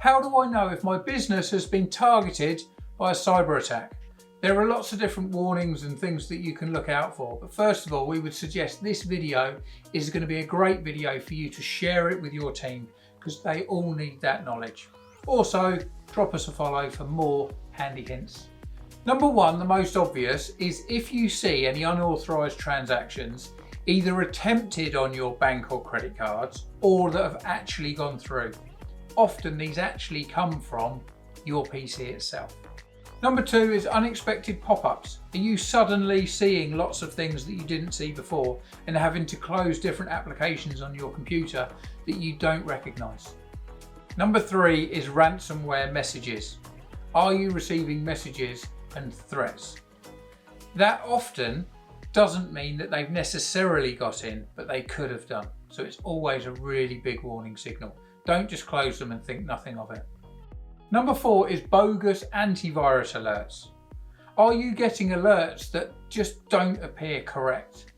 How do I know if my business has been targeted by a cyber attack? There are lots of different warnings and things that you can look out for, but first of all, we would suggest this video is going to be a great video for you to share it with your team because they all need that knowledge. Also, drop us a follow for more handy hints. Number one, the most obvious, is if you see any unauthorized transactions either attempted on your bank or credit cards or that have actually gone through. Often these actually come from your PC itself. Number two is unexpected pop-ups. Are you suddenly seeing lots of things that you didn't see before and having to close different applications on your computer that you don't recognize? Number three is ransomware messages. Are you receiving messages and threats? That often doesn't mean that they've necessarily got in, but they could have done. So it's always a really big warning signal. Don't just close them and think nothing of it. Number four is bogus antivirus alerts. Are you getting alerts that just don't appear correct?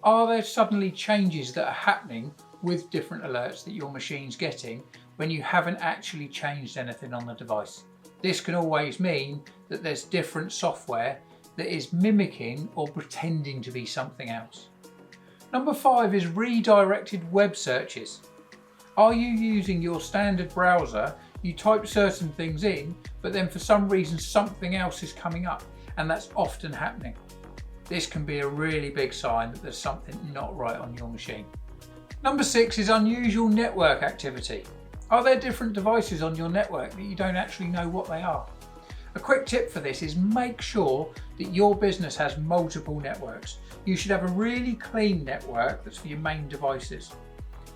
Are there suddenly changes that are happening with different alerts that your machine's getting when you haven't actually changed anything on the device? This can always mean that there's different software that is mimicking or pretending to be something else. Number five is redirected web searches. Are you using your standard browser? You type certain things in, but then for some reason something else is coming up, and that's often happening. This can be a really big sign that there's something not right on your machine. Number six is unusual network activity. Are there different devices on your network that you don't actually know what they are? A quick tip for this is make sure that your business has multiple networks. You should have a really clean network that's for your main devices.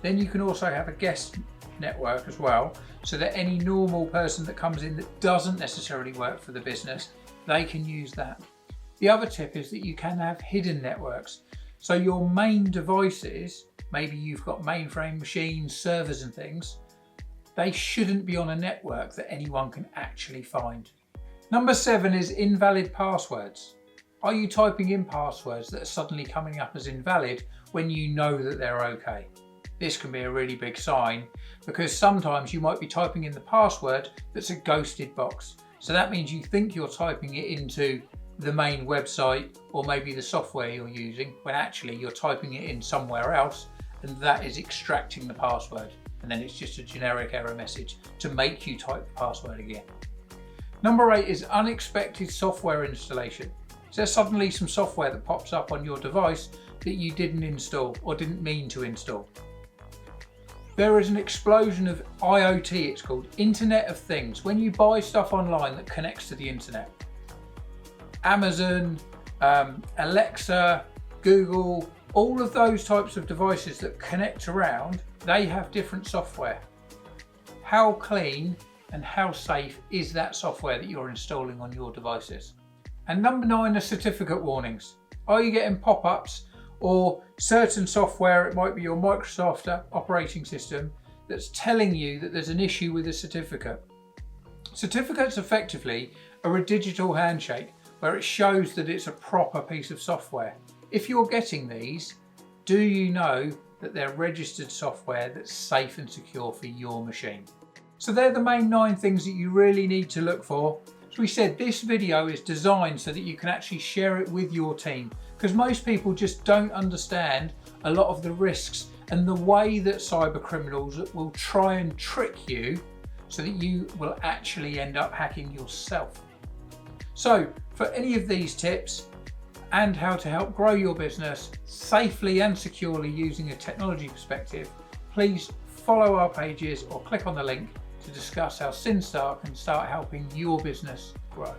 Then you can also have a guest network as well, so that any normal person that comes in that doesn't necessarily work for the business, they can use that. The other tip is that you can have hidden networks. So your main devices, maybe you've got mainframe machines, servers and things, they shouldn't be on a network that anyone can actually find. Number seven is invalid passwords. Are you typing in passwords that are suddenly coming up as invalid when you know that they're okay? This can be a really big sign because sometimes you might be typing in the password that's a ghosted box. So that means you think you're typing it into the main website or maybe the software you're using when actually you're typing it in somewhere else, and that is extracting the password. And then it's just a generic error message to make you type the password again. Number eight is unexpected software installation. Is there suddenly some software that pops up on your device that you didn't install or didn't mean to install? There is an explosion of IoT, it's called Internet of Things. When you buy stuff online that connects to the internet, Amazon, Alexa, Google, all of those types of devices that connect around, they have different software. How clean and how safe is that software that you're installing on your devices? And number nine are certificate warnings. Are you getting pop-ups or certain software, it might be your Microsoft operating system, that's telling you that there's an issue with a certificate? Certificates effectively are a digital handshake where it shows that it's a proper piece of software. If you're getting these, do you know that they're registered software that's safe and secure for your machine? So they're the main 9 things that you really need to look for. As we said, this video is designed so that you can actually share it with your team, because most people just don't understand a lot of the risks and the way that cyber criminals will try and trick you so that you will actually end up hacking yourself. So for any of these tips and how to help grow your business safely and securely using a technology perspective, please follow our pages or click on the link to discuss how Syn-Star can start helping your business grow.